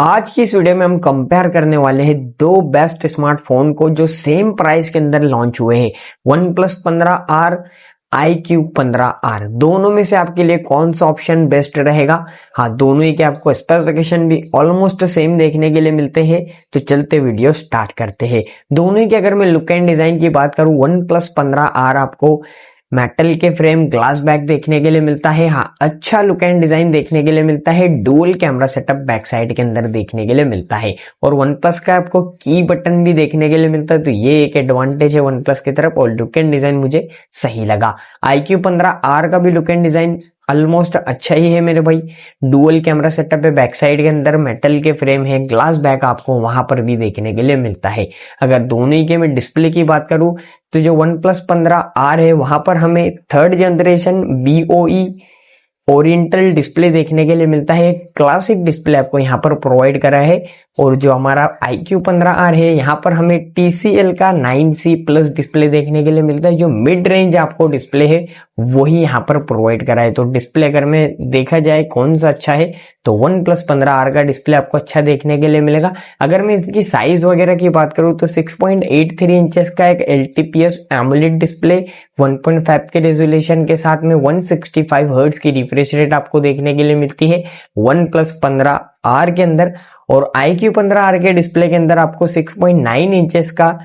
आज की इस वीडियो में हम कंपेयर करने वाले हैं दो बेस्ट स्मार्टफोन को जो सेम प्राइस के अंदर लॉन्च हुए हैं। OnePlus 15R, iQOO 15R, दोनों में से आपके लिए कौन सा ऑप्शन बेस्ट रहेगा। हाँ, दोनों ही के आपको स्पेसिफिकेशन भी ऑलमोस्ट सेम देखने के लिए मिलते हैं। तो चलते वीडियो स्टार्ट करते हैं। दोनों ही के अगर मैं लुक एंड डिजाइन की बात करूं, OnePlus 15R आपको मेटल के फ्रेम, ग्लास बैक देखने के लिए मिलता है। हाँ, अच्छा लुक एंड डिजाइन देखने के लिए मिलता है। Dual camera setup back side के अंदर देखने के लिए मिलता है और वन प्लस का आपको की बटन भी देखने के लिए मिलता है। तो ये एक एडवांटेज है वन प्लस की तरफ और लुक एंड डिजाइन मुझे सही लगा। iQOO 15R का भी लुक एंड डिजाइन ऑलमोस्ट अच्छा ही है मेरे भाई। डुअल कैमरा सेटअप है, बैक साइड के अंदर मेटल के फ्रेम है, ग्लास बैक आपको वहां पर भी देखने के लिए मिलता है। अगर दोनों ही के मैं डिस्प्ले की बात करूं तो जो OnePlus 15R है वहां पर हमें 3rd generation BOE oriental display देखने के लिए मिलता है। क्लासिक डिस्प्ले आपको यहाँ पर प्रोवाइड करा है और जो हमारा iQOO 15R है यहाँ पर हमें TCL का 9C प्लस डिस्प्ले देखने के लिए मिलता है। जो मिड रेंज आपको डिस्प्ले है वही यहाँ पर प्रोवाइड करा है। तो डिस्प्ले अगर में देखा जाए कौन सा अच्छा है तो OnePlus 15R का डिस्प्ले आपको अच्छा देखने के लिए मिलेगा। अगर मैं इसकी साइज वगैरह की बात करूँ तो 6.83 इंचेस का एक LTPS AMOLED डिस्प्ले 1.5 के रेजोल्यूशन के साथ में 165 हर्ट्ज की रिफ्रेश रेट आपको देखने के लिए मिलती है OnePlus 15R के अंदर। और iQOO 15R के डिस्प्ले के अंदर आपको 6.9 इंचेस का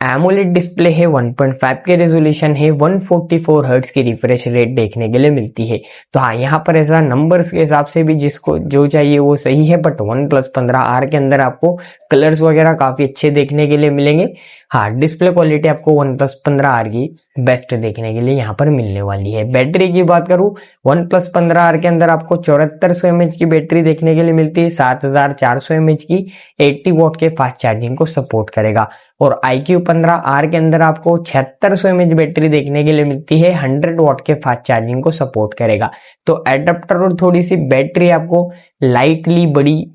एमोलेड डिस्प्ले है, 1.5 के रेजोल्यूशन है, 144 हर्ट्ज की रिफ्रेश रेट देखने के लिए मिलती है। तो हाँ, यहाँ पर ऐसा नंबर्स के हिसाब से भी जिसको जो चाहिए वो सही है। बट OnePlus 15R के अंदर आपको कलर्स वगैरह काफी अच्छे देखने के लिए मिलेंगे। हाँ, डिस्प्ले क्वालिटी आपको OnePlus 15R की बेस्ट देखने के लिए यहाँ पर मिलने वाली है। बैटरी की बात करूँ, OnePlus 15R के अंदर आपको 7400 mAh की बैटरी देखने के लिए मिलती है। 7400 mAh की 80 वॉट के फास्ट चार्जिंग को सपोर्ट करेगा। और iQOO 15R के अंदर आपको 7600 mAh बैटरी देखने के लिए मिलती है। 100 वॉट के फास्ट चार्जिंग को सपोर्ट करेगा। तो एडेप्टर और थोड़ी सी बैटरी आपको लाइटली बड़ी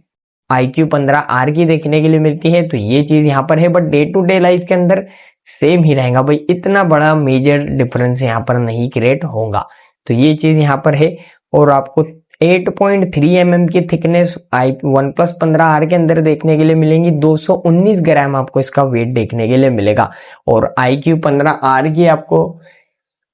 iQOO 15R की देखने के लिए मिलती है। तो ये चीज यहाँ पर है। But day to day life के अंदर सेम ही रहेगा भाई, इतना बड़ा मेजर डिफरेंस यहाँ पर नहीं क्रिएट होगा। तो ये चीज यहाँ पर है। और आपको 8.3 mm की थिकनेस OnePlus 15R के अंदर देखने के लिए मिलेंगी। 219 ग्राम आपको इसका वेट देखने के लिए मिलेगा। और iQOO 15R की आपको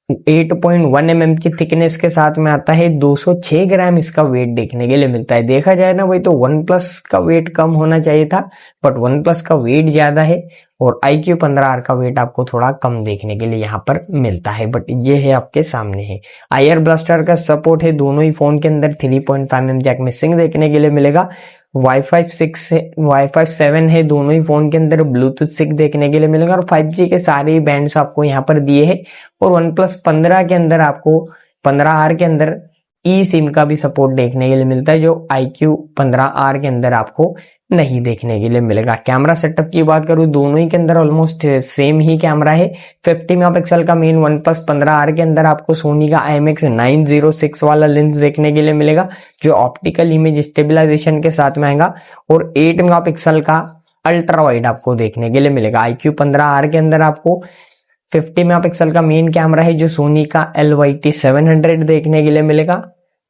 8.1 mm की थिकनेस के साथ में आता है। 206 ग्राम इसका वेट देखने के लिए मिलता है। देखा जाए ना भाई, तो वन प्लस का वेट कम होना चाहिए था बट वन प्लस का वेट ज्यादा है और iQOO 15R का वेट आपको थोड़ा कम देखने के लिए यहाँ पर मिलता है। बट ये है आपके सामने है। आईआर ब्लास्टर का सपोर्ट है दोनों ही फोन के अंदर। 3.5mm जैक में सिंक देखने के लिए मिलेगा। Wi-Fi 7 है दोनों ही फोन के अंदर। ब्लूटूथ 6 देखने के लिए मिलेगा और 5G के सारे बैंड्स आपको यहाँ पर दिए हैं। और OnePlus 15 के अंदर आपको 15R के अंदर ई सिम का भी सपोर्ट देखने के लिए मिलता है, जो iQOO 15R के अंदर आपको नहीं देखने के लिए मिलेगा। कैमरा सेटअप की बात करूं, दोनों ही के अंदर ऑलमोस्ट सेम ही कैमरा है। 50 मेगापिक्सल का मेन OnePlus 15R के अंदर आपको सोनी का IMX906 वाला लेंस देखने के लिए मिलेगा, जो ऑप्टिकल इमेज स्टेबलाइजेशन के साथ में आएगा। और 8 मेगापिक्सल का अल्ट्रा वाइड आपको देखने के लिए मिलेगा। iQOO 15R के अंदर आपको 50 मेगापिक्सल का मेन कैमरा है, जो सोनी का LYT700 देखने के लिए मिलेगा।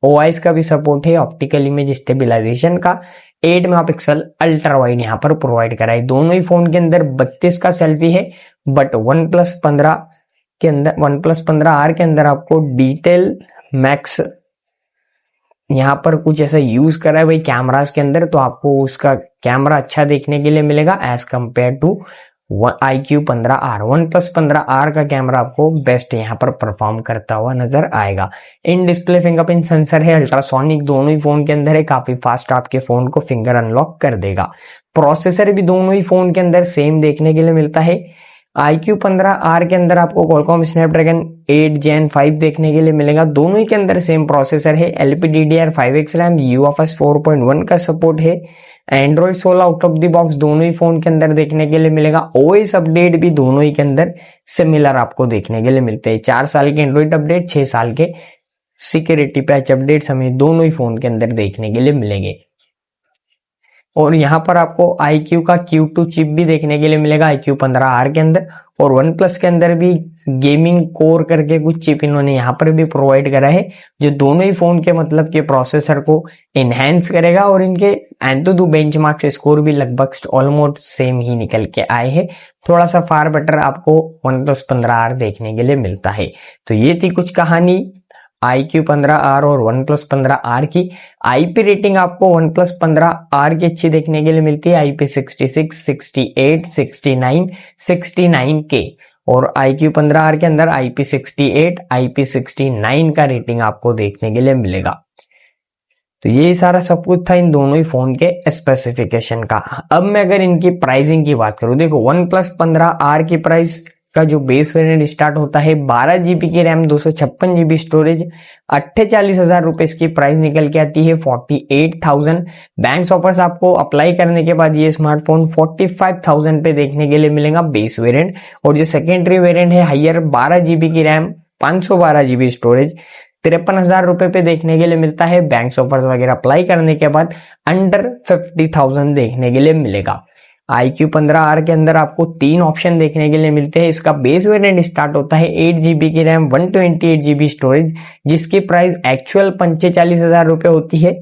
OIS का भी सपोर्ट है, ऑप्टिकल इमेज स्टेबलाइजेशन का। 8 मेगापिक्सल अल्ट्रा वाइड यहाँ पर प्रोवाइड करा है। दोनों ही फोन के अंदर 32 का सेल्फी है। बट OnePlus 15R के अंदर आपको डिटेल मैक्स यहाँ पर कुछ ऐसा यूज करा है भाई कैमरास के अंदर, तो आपको उसका कैमरा अच्छा देखने के लिए मिलेगा as compare to iQOO 15R। OnePlus 15R का कैमरा आपको बेस्ट यहाँ पर परफॉर्म करता हुआ नजर आएगा। इन डिस्प्ले फिंगरप्रिंट सेंसर है, अल्ट्रासोनिक दोनों ही फोन के अंदर है। काफी फास्ट आपके फोन को फिंगर अनलॉक कर देगा। प्रोसेसर भी दोनों ही फोन के अंदर सेम देखने के लिए मिलता है। iQOO 15R के अंदर आपको Qualcomm Snapdragon 8 Gen 5 देखने के लिए मिलेगा। दोनों ही के अंदर सेम प्रोसेसर है। LPDDR5X RAM, UFS 4.1 का सपोर्ट है। Android 16 out of the box दोनों ही फोन के अंदर देखने के लिए मिलेगा। OS अपडेट भी दोनों ही के अंदर सिमिलर आपको देखने के लिए मिलते हैं। 4 साल के एंड्रॉइड अपडेट, 6 साल के सिक्योरिटी पैच अपडेट हमें दोनों ही फोन के अंदर देखने के लिए मिलेंगे। और यहाँ पर आपको iQOO का Q2 चिप भी देखने के लिए मिलेगा iQOO 15R के अंदर, और वन प्लस के अंदर भी गेमिंग कोर करके कुछ चिप इन्होंने यहाँ पर भी प्रोवाइड करा है, जो दोनों ही फोन के मतलब के प्रोसेसर को एनहेंस करेगा। और इनके एंटूडू बेंचमार्क स्कोर भी लगभग ऑलमोस्ट सेम ही निकल के आए हैं, थोड़ा सा फार बेटर आपको वन प्लस 15R देखने के लिए मिलता है। तो ये थी कुछ कहानी iQOO 15R और OnePlus 15R की। IP रेटिंग आपको OnePlus 15R की अच्छी देखने के लिए मिलती है, IP66, 68, 69, 69K, और iQOO 15R के अंदर IP68, IP69 का रेटिंग आपको देखने के लिए मिलेगा। तो ये सारा सब कुछ था इन दोनों ही फोन के स्पेसिफिकेशन का। अब मैं अगर इनकी प्राइसिंग की बात करूं, देखो OnePlus 15R की प्राइस का जो बेस वेरिएंट स्टार्ट होता है 12 GB की रैम, 256 GB स्टोरेज, 48,000 रुपए इसकी प्राइस निकल के आती है, 48,000। बैंक्स ऑफर्स आपको अप्लाई करने के बाद ये स्मार्टफोन 45,000 पे देखने के लिए मिलेगा बेस वेरिएंट। और जो सेकेंडरी वेरिएंट है हाइयर 12 GB की रैम, 512 GB स्टोरेज, 53,000 रुपए पे देखने के लिए मिलता है। बैंक्स ऑफर्स वगैरह अप्लाई करने के बाद अंडर 50,000 देखने के लिए मिलेगा। iQOO 15R के अंदर आपको 3 ऑप्शन देखने के लिए मिलते हैं। इसका बेस वेरिएंट स्टार्ट होता है 8 GB की रैम, 128 GB स्टोरेज, जिसकी प्राइस एक्चुअल 45,000 रुपए होती है।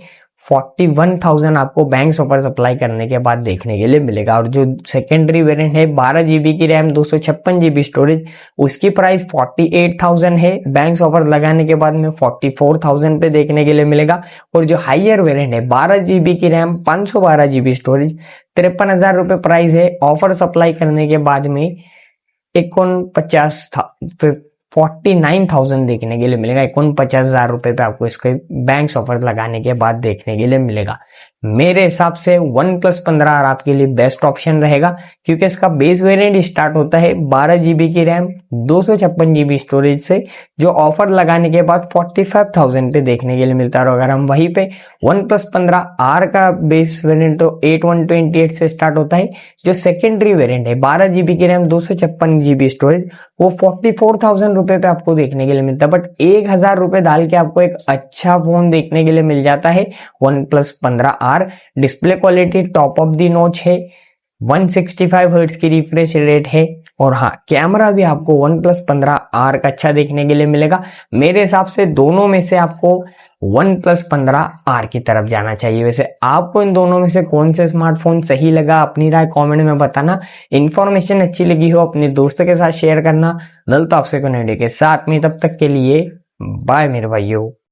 41,000 आपको बैंक ऑफर्स अप्लाई करने के बाद देखने के लिए मिलेगा। और जो सेकेंडरी वेरिएंट है 12 GB की रैम, 256 GB स्टोरेज, उसकी प्राइस 48,000 है। बैंक ऑफर लगाने के बाद में 44,000 पे देखने के लिए मिलेगा। और जो हाइयर वेरिएंट है 12 GB की रैम, 512 GB स्टोरेज, 53,000 रुपए प्राइस है। ऑफर अप्लाई करने के बाद में 49,000 देखने के लिए मिलेगा। 49,000 रुपए पे आपको इसके बैंक ऑफर लगाने के बाद देखने के लिए मिलेगा। मेरे हिसाब से OnePlus 15R आपके लिए बेस्ट ऑप्शन रहेगा, क्योंकि इसका बेस वेरिएंट स्टार्ट होता है 12 GB की रैम, 256 GB स्टोरेज से, जो ऑफर लगाने के बाद 45,000 पे देखने के लिए मिलता है। और अगर हम वहीं पे OnePlus 15R का बेस वेरिएंट तो 8128 से स्टार्ट होता है, जो सेकेंडरी वेरिएंट है 12 GB की रैम, 256 GB स्टोरेज, वो 44,000 रुपए पे आपको देखने के लिए मिलता है। बट 1,000 रुपए डाल के आपको एक अच्छा फोन देखने के लिए मिल जाता है OnePlus 15R। Display quality top of the notch है, 165 हर्ट्ज की रिफ्रेश रेट है, और हाँ कैमरा भी आपको OnePlus 15R का अच्छा देखने के लिए मिलेगा। मेरे हिसाब से दोनों में से आपको OnePlus 15R की तरफ जाना चाहिए। वैसे आपको इन दोनों में से कौन से स्मार्टफोन सही लगा, अपनी राय कमेंट में बताना। इन्फॉर्मेशन अच्छी लगी हो अपने दोस्तों के साथ शेयर करना। मिलता आपसे कोई वीडियो के साथ में, तब तक के लिए बाय मेरे भाइयों।